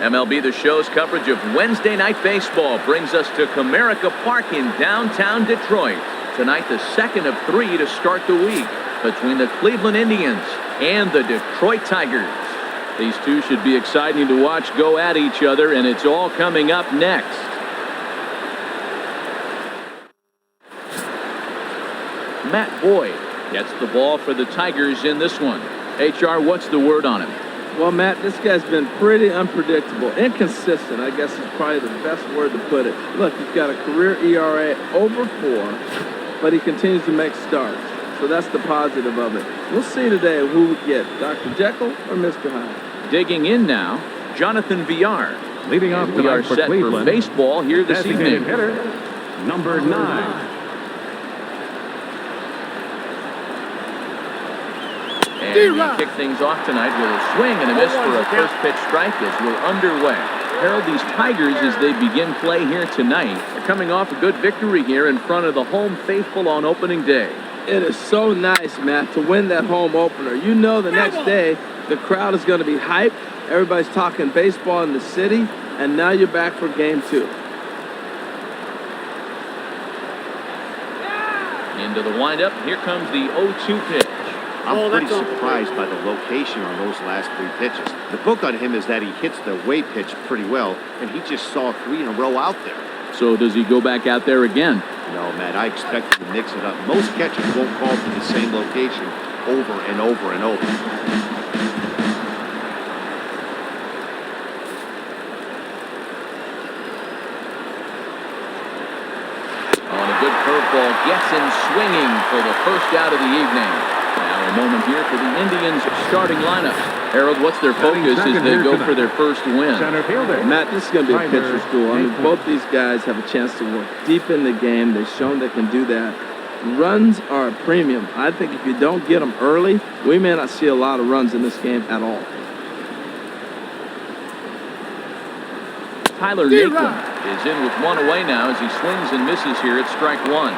MLB The Show's coverage of Wednesday Night Baseball brings us to Comerica Park in downtown Detroit. Tonight, the second of 3 to start the week between the Cleveland Indians and the Detroit Tigers. These two should be exciting to watch go at each other, and it's all coming up next. Matt Boyd gets the ball for the Tigers in this one. HR, what's the word on him? Well, Matt, this guy's been pretty unpredictable. Inconsistent, I guess, is probably the best word to put it. Look, he's got a career ERA over 4, but he continues to make starts. So that's the positive of it. We'll see today who we get, Dr. Jekyll or Mr. Hyde. Digging in now, Jonathan Villar. Leading off we are for set Cleveland, for baseball here this evening. Hitter, number 9. And he kicked things off tonight with a swing and a miss for a first pitch strike as we're underway. Harold, these Tigers, as they begin play here tonight, are coming off a good victory here in front of the home faithful on opening day. It is so nice, Matt, to win that home opener. You know the next day the crowd is going to be hyped. Everybody's talking baseball in the city, and now you're back for game 2. Into the windup. Here comes the 0-2 pitch. I'm pretty surprised by the location on those last 3 pitches. The book on him is that he hits the way pitch pretty well, and he just saw 3 in a row out there. So does he go back out there again? No, Matt, I expect him to mix it up. Most catchers won't call for the same location over and over and over. On a good curveball, gets him swinging for the first out of the evening. Now a moment here for the Indians starting lineup. Harold, what's their focus as they go for their first win? Center fielder. Matt, this is going to be a pitcher's duel. I mean, both these guys have a chance to work deep in the game. They've shown they can do that. Runs are a premium. I think if you don't get them early, we may not see a lot of runs in this game at all. Tyler Naquin is in with 1 away now as he swings and misses here at strike 1.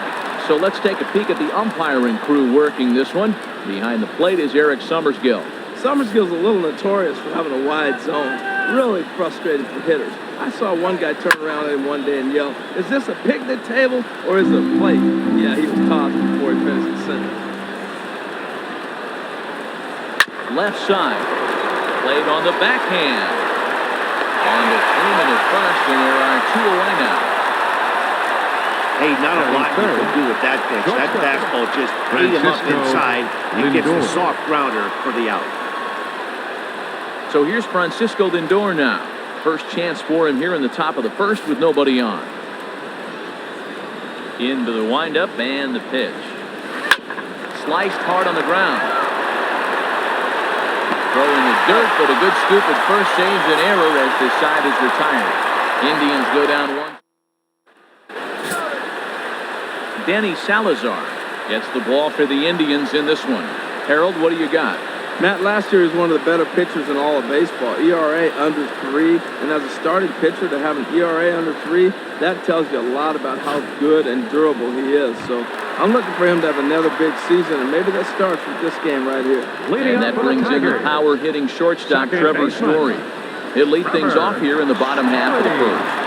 So let's take a peek at the umpiring crew working this one. Behind the plate is Eric Summersgill. Summersgill's a little notorious for having a wide zone. Really frustrated for hitters. I saw one guy turn around at him one day and yell, "Is this a picnic table or is it a plate?" Yeah, he was tossed before he finished the sentence. Left side. Played on the backhand. And a Freeman at first, and there are 2 away now. Hey, not a lot you can do with that pitch. That fastball just ate him up inside and gets a soft grounder for the out. So here's Francisco Lindor now. First chance for him here in the top of the first with nobody on. Into the windup and the pitch. Sliced hard on the ground. Throwing the dirt, but a good scoop at first saves an error as this side is retired. Indians go down 1. Danny Salazar gets the ball for the Indians in this one. Harold, what do you got? Matt, last year was one of the better pitchers in all of baseball. ERA under 3, and as a starting pitcher to have an ERA under 3, that tells you a lot about how good and durable he is. So I'm looking for him to have another big season, and maybe that starts with this game right here. And that brings in the power-hitting shortstop, Trevor Story. He'll lead things off here in the bottom half of the first.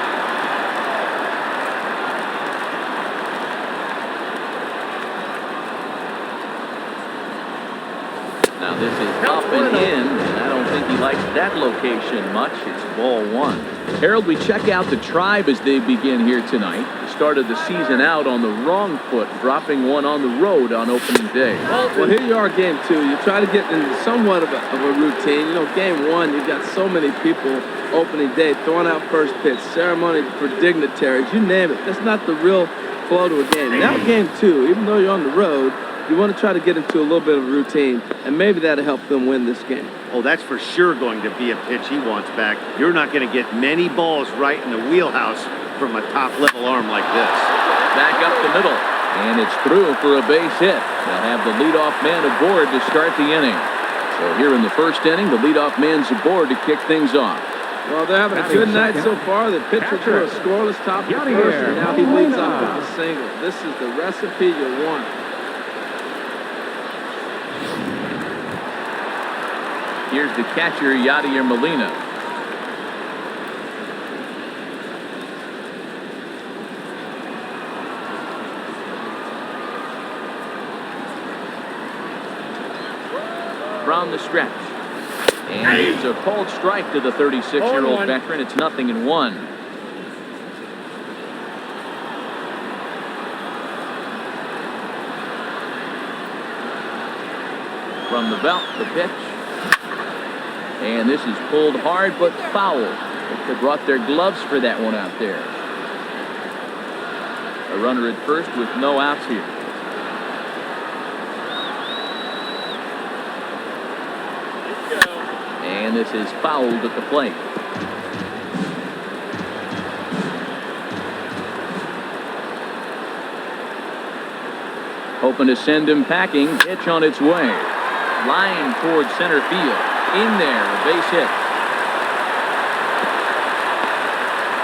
Now this is up and in, and I don't think he likes that location much. It's ball 1. Harold, we check out the Tribe as they begin here tonight. They started the season out on the wrong foot, dropping one on the road on opening day. Well, here you are, game 2. You try to get into somewhat of a routine. You know, game 1, you've got so many people opening day, throwing out first pitch, ceremony for dignitaries, you name it. That's not the real flow to a game. Now game 2, even though you're on the road, you want to try to get into a little bit of a routine, and maybe that'll help them win this game. Oh, that's for sure going to be a pitch he wants back. You're not going to get many balls right in the wheelhouse from a top-level arm like this. Back up the middle, and it's through for a base hit. They'll have the leadoff man aboard to start the inning. So here in the first inning, the leadoff man's aboard to kick things off. Well, they're having a good night so far. The pitcher threw a scoreless top of the first, and now he leads off with a single. This is the recipe you want. Here's the catcher, Yadier Molina. From the stretch. And it's a cold strike to the 36-year-old veteran. It's 0-1. From the belt, the pitch. And this is pulled hard but foul. They brought their gloves for that one out there. A runner at first with no outs here. And this is fouled at the plate. Hoping to send him packing. Pitch on its way. Line towards center field. In there, a base hit.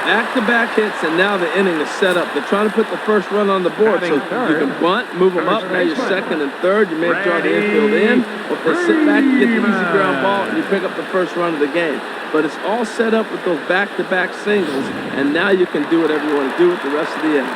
Back-to-back hits, and now the inning is set up. They're trying to put the first run on the board, so you can bunt, move them up. Now you're second and third. You may have drawn the infield in. Or if they sit back, you get the easy ground ball, and you pick up the first run of the game. But it's all set up with those back-to-back singles, and now you can do whatever you want to do with the rest of the inning.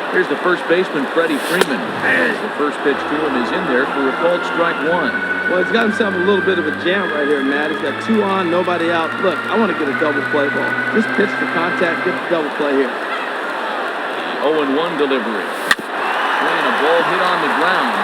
Here's the first baseman, Freddie Freeman. As the first pitch to him is in there for a called strike one. Well, he's got himself a little bit of a jam right here, Matt. He's got 2 on, nobody out. Look, I want to get a double play ball. Just pitch to contact, get the double play here. The 0-1 delivery. Swing, a ball hit on the ground.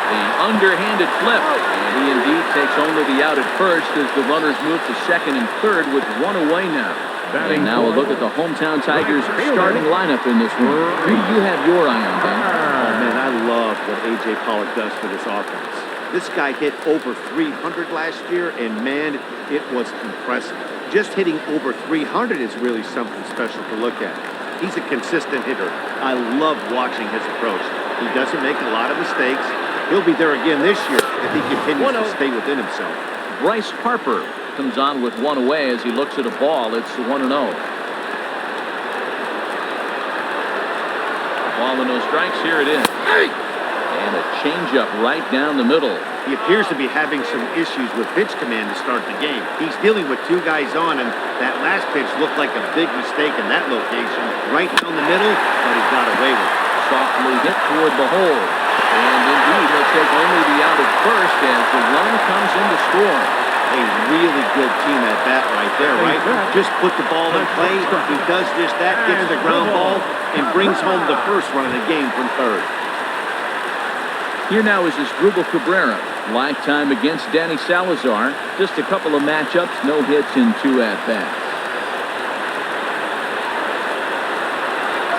The underhanded flip. And he indeed takes only the out at first as the runners move to second and third with 1 away now. And now a look at the hometown Tigers starting lineup in this one. Who do you have your eye on, Ben? Oh, man, I love what A.J. Pollock does for this offense. This guy hit over 300 last year, and, man, it was impressive. Just hitting over 300 is really something special to look at. He's a consistent hitter. I love watching his approach. He doesn't make a lot of mistakes. He'll be there again this year if he continues to stay within himself. Bryce Harper comes on with 1 away as he looks at a ball. It's 1-0. Ball and no strikes. Here it is. And a changeup right down the middle. He appears to be having some issues with pitch command to start the game. He's dealing with 2 guys on, and that last pitch looked like a big mistake in that location. Right down the middle, but he got away with it. Softly hit toward the hole. And indeed, he'll take only the out at first as the run comes in to score. A really good team at bat right there, right? Just put the ball in play. He does just that, gets the ground ball, and brings home the first run of the game from third. Here now is Asdrubal Cabrera. Lifetime against Danny Salazar. Just a couple of matchups, no hits in 2 at-bats.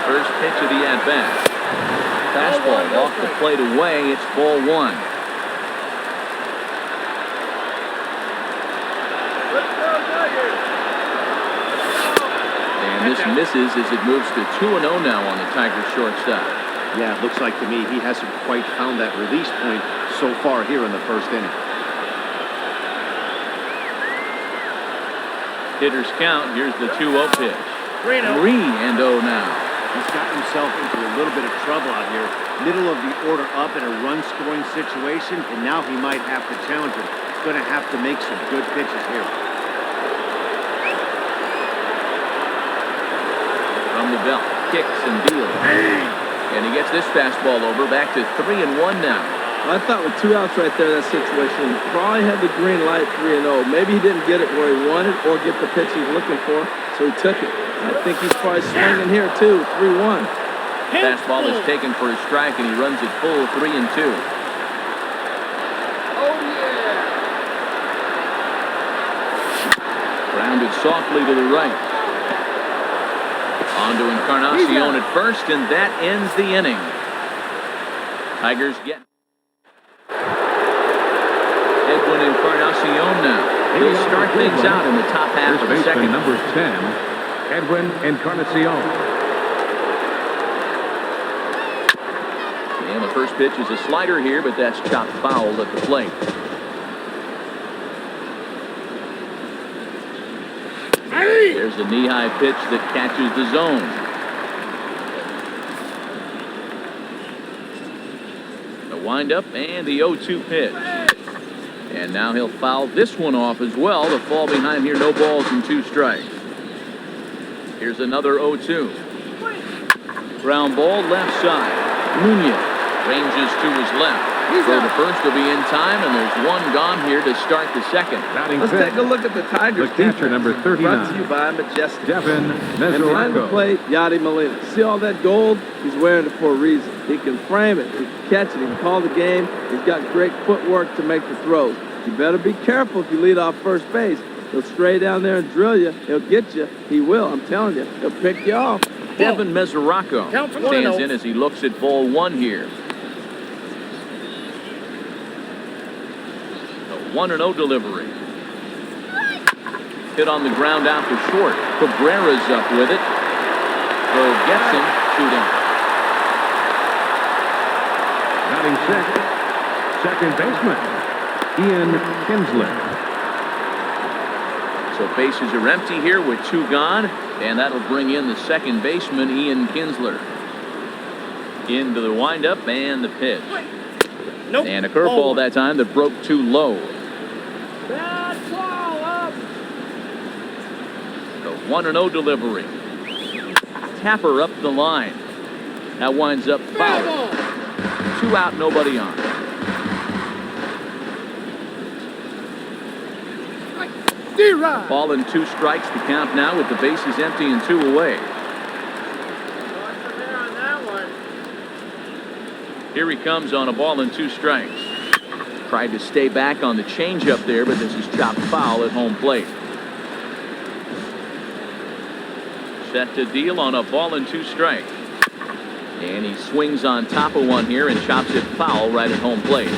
First pitch of the at-bat. Fastball off the plate away. It's ball 1. And this misses as it moves to 2-0 now on the Tigers shortstop. Yeah, it looks like to me he hasn't quite found that release point so far here in the first inning. Hitters count. Here's the 2-0 pitch. 3-0 now. He's got himself into a little bit of trouble out here. Middle of the order up in a run-scoring situation, and now he might have to challenge him. He's going to have to make some good pitches here. From the belt, kicks and deals. And he gets this fastball over, back to 3-1 now. I thought with 2 outs right there, that situation, he probably had the green light 3-0. Maybe he didn't get it where he wanted or get the pitch he was looking for, so he took it. I think he's probably swinging here too, 3-1. Fastball is taken for a strike, and he runs it full 3-2. Oh, yeah. Grounded softly to the right. On to Encarnacion at first, and that ends the inning. Tigers get Edwin Encarnacion now. He'll start things out in the top half of the second. Number 10, Edwin Encarnacion. And the first pitch is a slider here, but that's chopped foul at the plate. There's a knee-high pitch that catches the zone. The windup and the 0-2 pitch. And now he'll foul this one off as well. The fall behind here, no balls and 2 strikes. Here's another 0-2. Ground ball left side. Nunez ranges to his left. Throw to first will be in time, and there's one gone here to start the second. Let's take a look at the Tigers. The catcher, number 39. Brought to you by Majestic. Devin And behind the Mesoraco. plate, Yadi Molina. See all that gold? He's wearing it for a reason. He can frame it. He can catch it. He can call the game. He's got great footwork to make the throws. You better be careful if you lead off first base. He'll stray down there and drill you. He'll get you. He will. I'm telling you. He'll pick you off. Devin Mesoraco stands in as he looks at ball 1 here. A 1-0 delivery. Hit on the ground out to short. Cabrera's up with it. Throw gets him. 2 down. Batting second, second baseman, Ian Kinsler. So bases are empty here with 2 gone, and that'll bring in the second baseman, Ian Kinsler. Into the windup and the pitch. Nope. And a curveball that time that broke too low. The 1-0 delivery. Tapper up the line. That winds up foul. 2 out, nobody on. Ball and 2 strikes to count now with the bases empty and 2 away. Here he comes on a ball and 2 strikes. Tried to stay back on the changeup there, but this is chopped foul at home plate. Set to deal on a ball and 2 strikes. And he swings on top of one here and chops it foul right at home plate.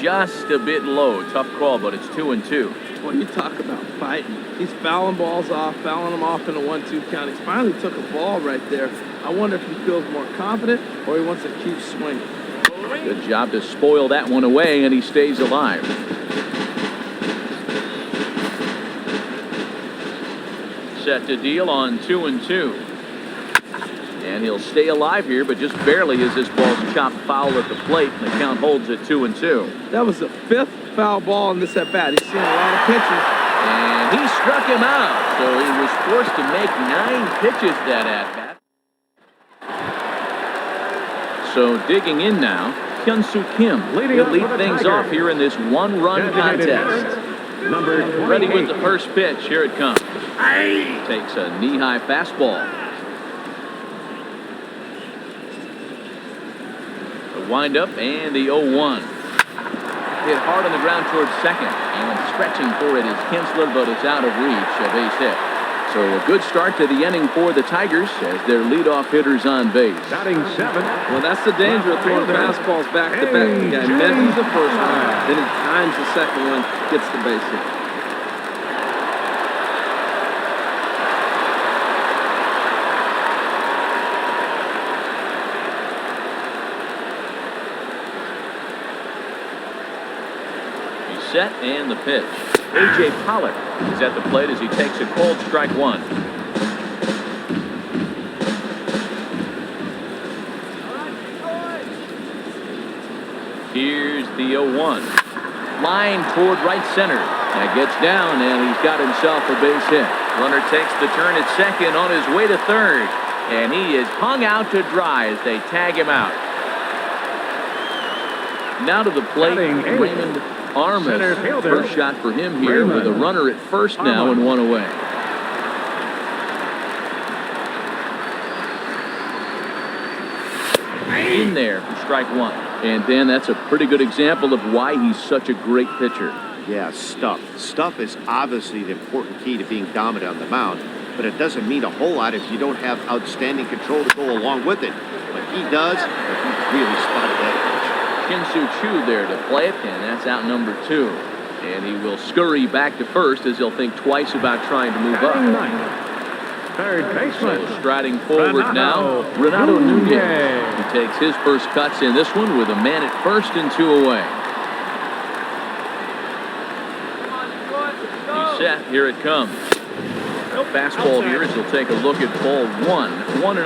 Just a bit low. Tough call, but it's 2-2. When you talk about fighting, he's fouling balls off, fouling them off in a 1-2 count. He finally took a ball right there. I wonder if he feels more confident or he wants to keep swinging. Good job to spoil that one away, and he stays alive. Set to deal on 2-2. And he'll stay alive here, but just barely as this ball's chopped foul at the plate, and the count holds at 2-2. That was the 5th foul ball in this at-bat. He's seen a lot of pitches. And he struck him out, so he was forced to make 9 pitches that at-bat. So digging in now, Hyun-Soo Kim will lead things off here in this 1-run contest. Number Ready with 28. the first pitch. Here it comes. Takes a knee-high fastball. The windup and the 0-1. Hit hard on the ground towards second. And stretching for it is Kinsler, but it's out of reach. A base hit. So a good start to the inning for the Tigers as their leadoff hitters on base. Batting 7. Well, that's the danger of throwing fastballs back to back. The guy misses the first one, then he times the second one, gets the base hit. Set and the pitch. A.J. Pollock is at the plate as he takes a cold strike 1. Here's the 0-1. Line toward right center. That gets down, and he's got himself a base hit. Runner takes the turn at second on his way to third. And he is hung out to dry as they tag him out. Now to the plate, Raymond Armas. First shot for him here with a runner at first now and one away. In there for strike one. And Dan, that's a pretty good example of why he's such a great pitcher. Yeah, stuff. Stuff is obviously the important key to being dominant on the mound, but it doesn't mean a whole lot if you don't have outstanding control to go along with it. But he does, but he really spotted that Shin-Soo Choo there to play it, and that's out number 2. And he will scurry back to first as he'll think twice about trying to move up. Third baseman. So striding forward now, Renato Nunez. He takes his first cuts in this one with a man at first and 2 away. He's set. Here it comes. No fastball here as he'll take a look at ball 1-0.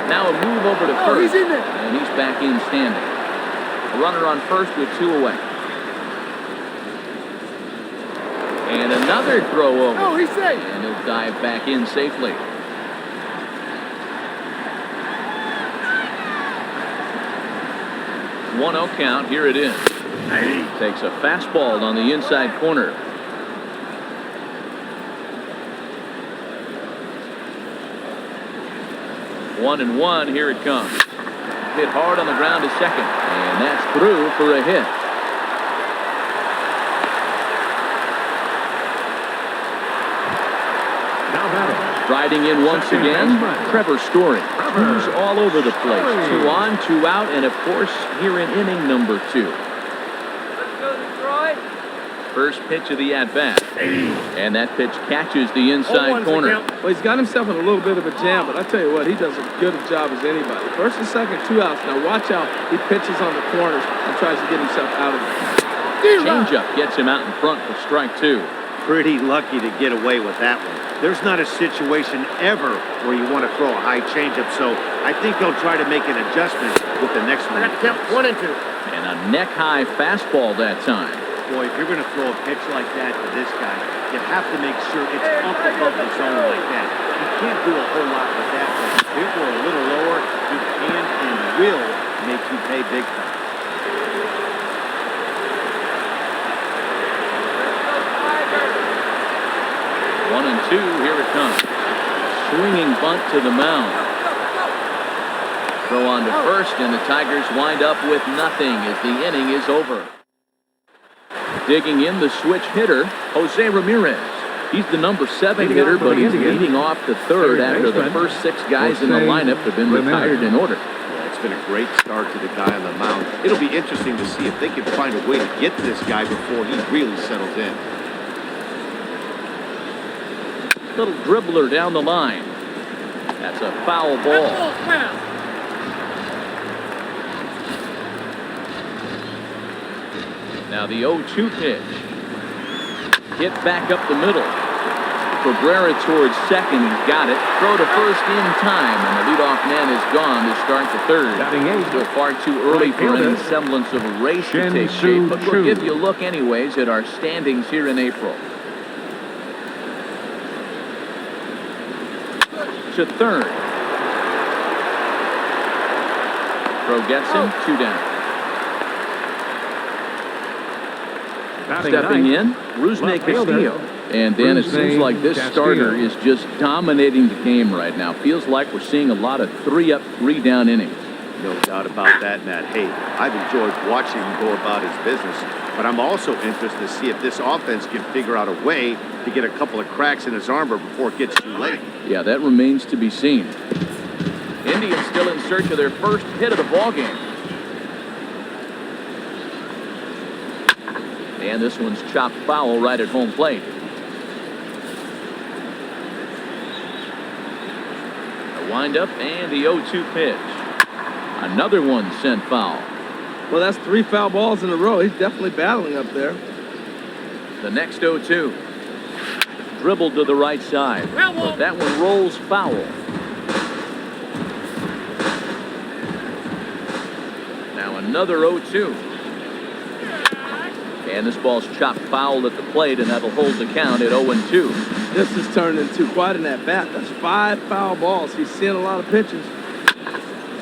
Now a move over to first, and he's back in standing. A runner on first with 2 away. And another throw over. Oh, he's safe. And he'll dive back in safely. One 0 count. Here it is. Takes a fastball on the inside corner. One and one. Here it comes. Hit hard on the ground to second. And that's through for a hit. Riding in once again, Trevor Story. Who's all over the place. 2 on, 2 out, and of course, here in inning number 2. First pitch of the at-bat. And that pitch catches the inside corner. Well, he's got himself in a little bit of a jam, but I tell you what, he does as good a job as anybody. First and second, 2 outs. Now watch out. He pitches on the corners and tries to get himself out of it. Changeup gets him out in front for strike 2. Pretty lucky to get away with that one. There's not a situation ever where you want to throw a high changeup, so I think he'll try to make an adjustment with the next one. 1 and 2. And a neck-high fastball that time. Boy, if you're going to throw a pitch like that to this guy, you have to make sure it's up above the zone like that. You can't do a whole lot with that, but if it were a little lower, he can and will make you pay big time. One and 2, here it comes. Swinging bunt to the mound. Throw on to first, and the Tigers wind up with nothing as the inning is over. Digging in the switch hitter, Jose Ramirez. He's the number 7 hitter, but he's leading off the third after the first 6 guys in the lineup have been retired in order. Yeah, it's been a great start to the guy on the mound. It'll be interesting to see if they can find a way to get this guy before he really settles in. Little dribbler down the line. That's a foul ball. Now the 0-2 pitch. Hit back up the middle. Cabrera towards second. He's got it. Throw to first in time, and the leadoff man is gone to start the third. Still far too early for any semblance of a race to take shape, but we'll give you a look anyways at our standings here in April. To third. Throw gets him, 2 down. Stepping in, Rusney Castillo. And then it seems like this starter is just dominating the game right now. Feels like we're seeing a lot of 3-up, 3-down innings. No doubt about that, Matt. Hey, I've enjoyed watching him go about his business, but I'm also interested to see if this offense can figure out a way to get a couple of cracks in his armor before it gets too late. Yeah, that remains to be seen. Indians still in search of their first hit of the ballgame. And this one's chopped foul right at home plate. A windup and the 0-2 pitch. Another one sent foul. Well, that's 3 foul balls in a row. He's definitely battling up there. The next 0-2. Dribbled to the right side. But that one rolls foul. Now another 0-2. And this ball's chopped foul at the plate, and that'll hold the count at 0-2. This has turned into quite an at-bat. That's 5 foul balls. He's seeing a lot of pitches.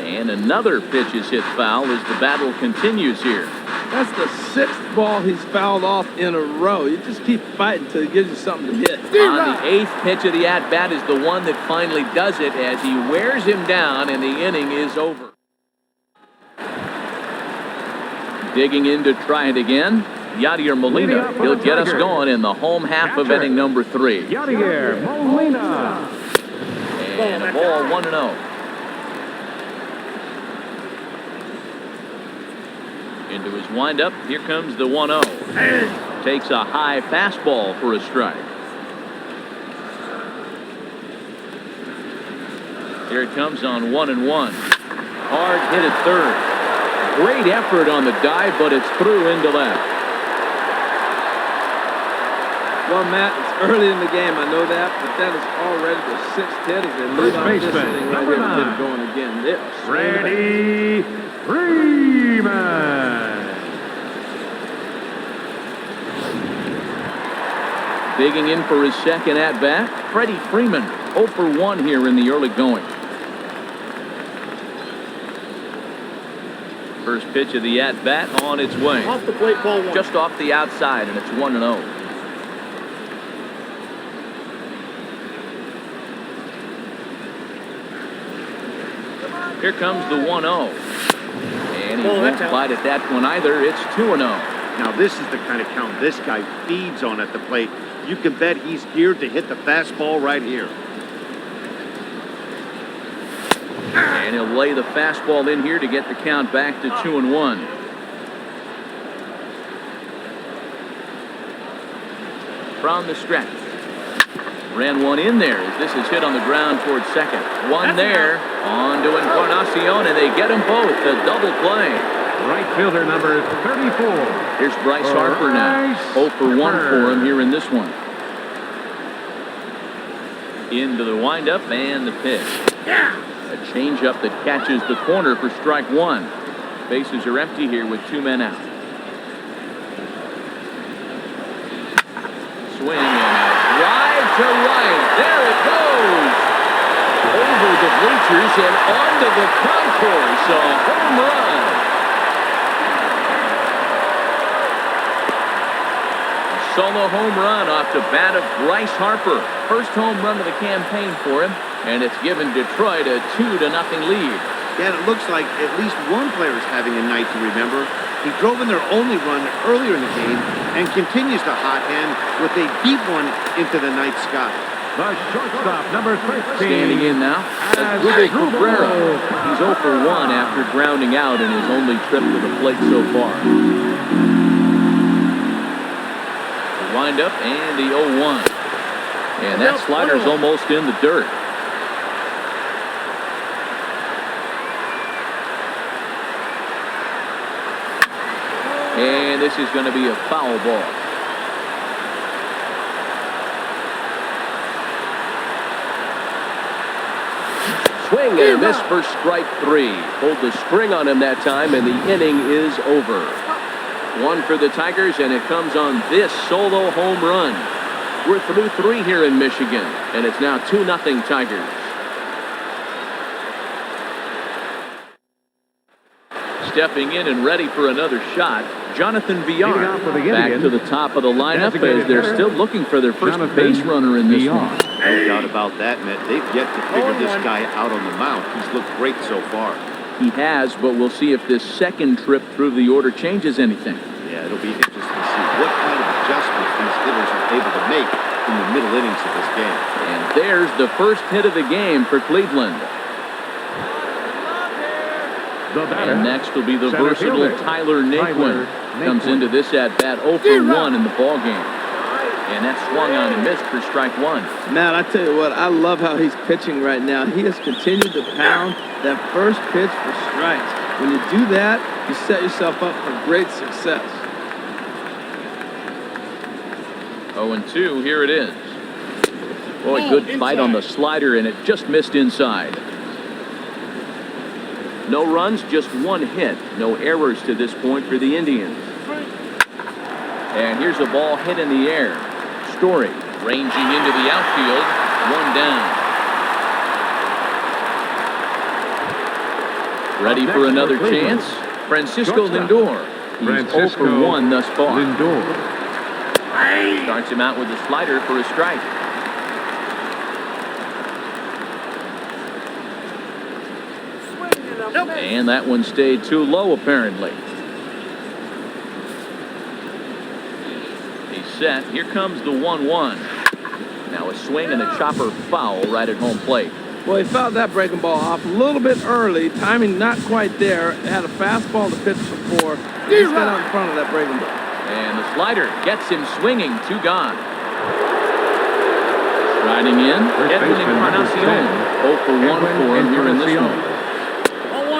And another pitch is hit foul as the battle continues here. That's the 6th ball he's fouled off in a row. You just keep fighting until he gives you something to hit. On the 8th pitch of the at-bat is the one that finally does it as he wears him down and the inning is over. Digging in to try it again, Yadier Molina. He'll get us going in the home half of inning number 3. Yadier Molina. And a ball 1-0. Into his windup, here comes the 1-0. Takes a high fastball for a strike. Here it comes on 1-1. Hard hit at third. Great effort on the dive, but it's through into left. Well, Matt, it's early in the game. I know that, but that is already the 6th hit as they lead off this inning right here and get it going again. Freddie Freeman. Digging in for his second at-bat, Freddie Freeman, 0 for 1 here in the early going. First pitch of the at-bat on its way. Off the plate, ball 1. Just off the outside, and it's 1-0. Here comes the 1-0. And he won't bite at that one either. It's 2-0. Now this is the kind of count this guy feeds on at the plate. You can bet he's geared to hit the fastball right here. And he'll lay the fastball in here to get the count back to 2-1. From the stretch. Ran one in there as this is hit on the ground towards second. One there. On to Encarnacion, and they get them both. The double play. Right fielder number 34. Here's Bryce Harper now. 0 for 1 for him here in this one. Into the windup and the pitch. A changeup that catches the corner for strike 1. Bases are empty here with 2 men out. Swing and a drive to right. There it goes. Over the bleachers and onto the concourse. A home run. Solo home run off the bat of Bryce Harper. First home run of the campaign for him, and it's given Detroit a 2-0 lead. Yeah, it looks like at least one player is having a night to remember. He drove in their only run earlier in the game and continues to hot hand with a deep one into the night sky. The shortstop, number 13. Standing in now, Ruben Cabrera. He's 0 for 1 after grounding out in his only trip to the plate so far. The windup and the 0-1. And that slider's almost in the dirt. And this is going to be a foul ball. Swing and a miss for strike 3. Pulled the string on him that time, and the inning is over. 1 for the Tigers, and it comes on this solo home run. We're through 3 here in Michigan, and it's now 2-0 Tigers. Stepping in and ready for another shot, Jonathan Villar. Back to the top of the lineup as they're still looking for their first base runner in this one. No doubt about that, Matt. They've yet to figure this guy out on the mound. He's looked great so far. He has, but we'll see if this second trip through the order changes anything. Yeah, it'll be interesting to see what kind of adjustments these hitters are able to make in the middle innings of this game. And there's the first hit of the game for Cleveland. And next will be the versatile Tyler Naquin. Comes into this at-bat 0 for 1 in the ballgame. And that swung on and missed for strike 1. Matt, I tell you what, I love how he's pitching right now. He has continued to pound that first pitch for strikes. When you do that, you set yourself up for great success. 0-2, here it is. Boy, good fight on the slider, and it just missed inside. No runs, just 1 hit. No errors to this point for the Indians. And here's a ball hit in the air. Story Ranging into the outfield, one down. Ready for another chance? Francisco Lindor. He's 0 for 1 thus far. Starts him out with a slider for a strike. And that one stayed too low, apparently. He's set. Here comes the 1-1. Now a swing and a chopper foul right at home plate. Well, he fouled that breaking ball off a little bit early. Timing not quite there. Had a fastball to pitch before. He just got out in front of that breaking ball. And the slider gets him swinging. 2 gone. Riding in, Edwin Encarnacion. 0 for 1 for him here in this one.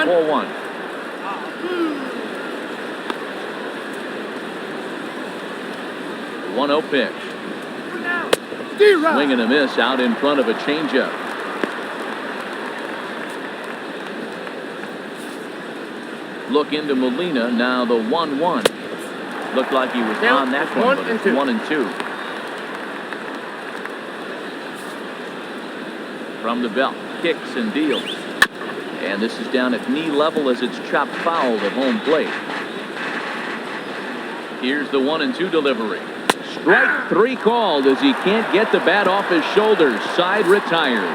4-1. 1-0 pitch. Swing and a miss out in front of a changeup. Look into Molina. Now the 1-1. Looked like he was on that one, but it's 1-2. From the belt, kicks and deals. And this is down at knee level as it's chopped foul at home plate. Here's the 1-2 delivery. Strike 3 called as he can't get the bat off his shoulders. Side retired.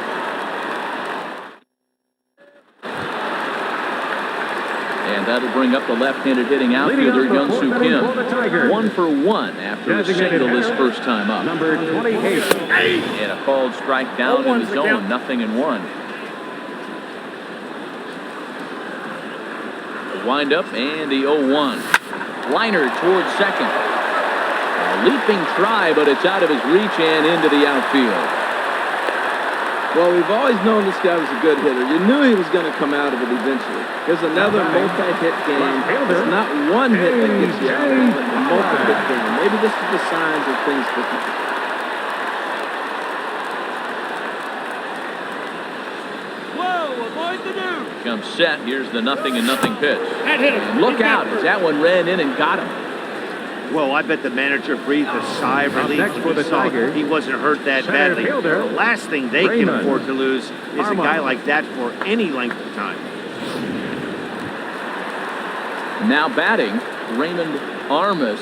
And that'll bring up the left-handed hitting outfielder, Young-Soo Kim. 1 for 1 after a single his first time up. Number 28. And a called strike down in the zone, 0-1. Wind up and the 0-1. Liner towards second. A leaping try, but it's out of his reach and into the outfield. Well, we've always known this guy was a good hitter. You knew he was going to come out of it eventually. Here's another multi-hit game. It's not one hit that gets you out, but a multi-hit game. Maybe this is the signs of things different. Comes set. Here's the 0-0 pitch. And look out as that one ran in and got him. Well, I bet the manager breathed a sigh of relief when he saw he wasn't hurt that badly. The last thing they can afford to lose is a guy like that for any length of time. Now batting, Raymond Armas.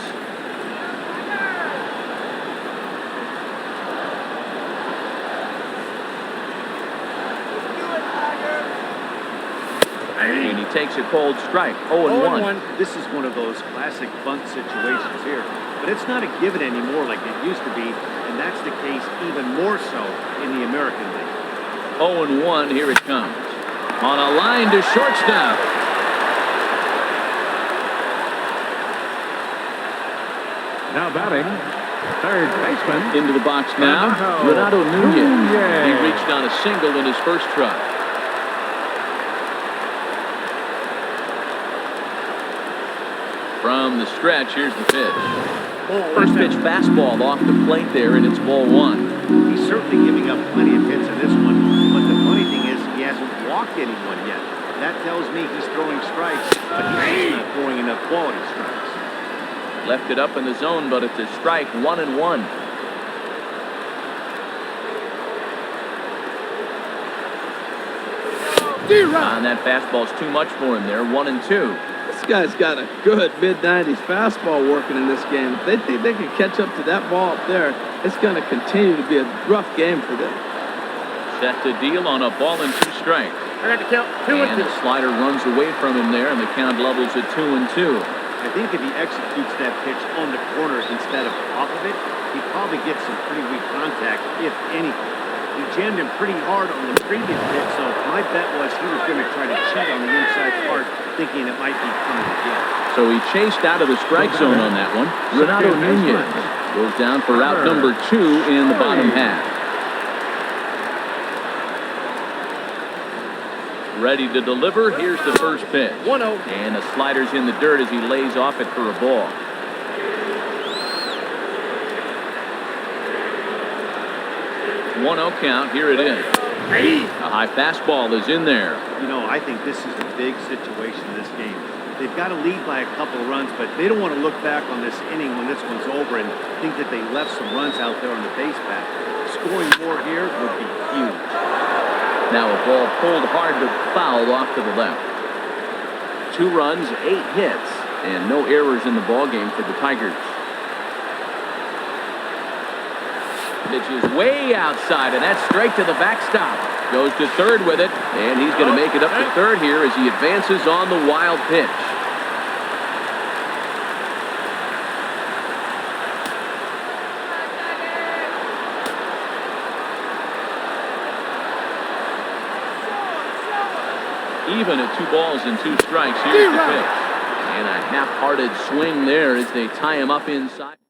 And he takes a cold strike. 0-1. This is one of those classic bunt situations here. But it's not a given anymore like it used to be, and that's the case even more so in the American League. 0-1, here it comes. On a line to shortstop. Now batting, third baseman. Into the box now, Renato Nunez. He reached on a single in his first try. From the stretch, here's the pitch. First pitch fastball off the plate there, and it's ball 1. He's certainly giving up plenty of hits in this one, but the funny thing is he hasn't walked anyone yet. That tells me he's throwing strikes, but he's not throwing enough quality strikes. Left it up in the zone, but it's a strike, 1-1. And that fastball's too much for him there, 1-2. This guy's got a good mid-90s fastball working in this game. If they think they can catch up to that ball up there, it's going to continue to be a rough game for them. Set to deal on a ball and 2 strikes. I got to count 2-2. And the slider runs away from him there, and the count levels at 2-2. I think if he executes that pitch on the corner instead of off of it, he probably gets some pretty weak contact, if anything. He jammed him pretty hard on the previous pitch, so my bet was he was going to try to cheat on the inside part, thinking it might be coming again. So he chased out of the strike zone on that one. Renato Nunez goes down for route number 2 in the bottom half. Ready to deliver. Here's the first pitch. 1-0. And the slider's in the dirt as he lays off it for a ball. One 0 count. Here it is. A high fastball is in there. You know, I think this is a big situation in this game. They've got to lead by a couple of runs, but they don't want to look back on this inning when this one's over and think that they left some runs out there on the base path. Scoring more here would be huge. Now a ball pulled hard to foul off to the left. 2 runs, 8 hits, and no errors in the ballgame for the Tigers. Pitch is way outside, and that's straight to the backstop. Goes to third with it, and he's going to make it up to third here as he advances on the wild pitch. Even at 2 balls and 2 strikes, here's the pitch. And a half-hearted swing there as they tie him up inside.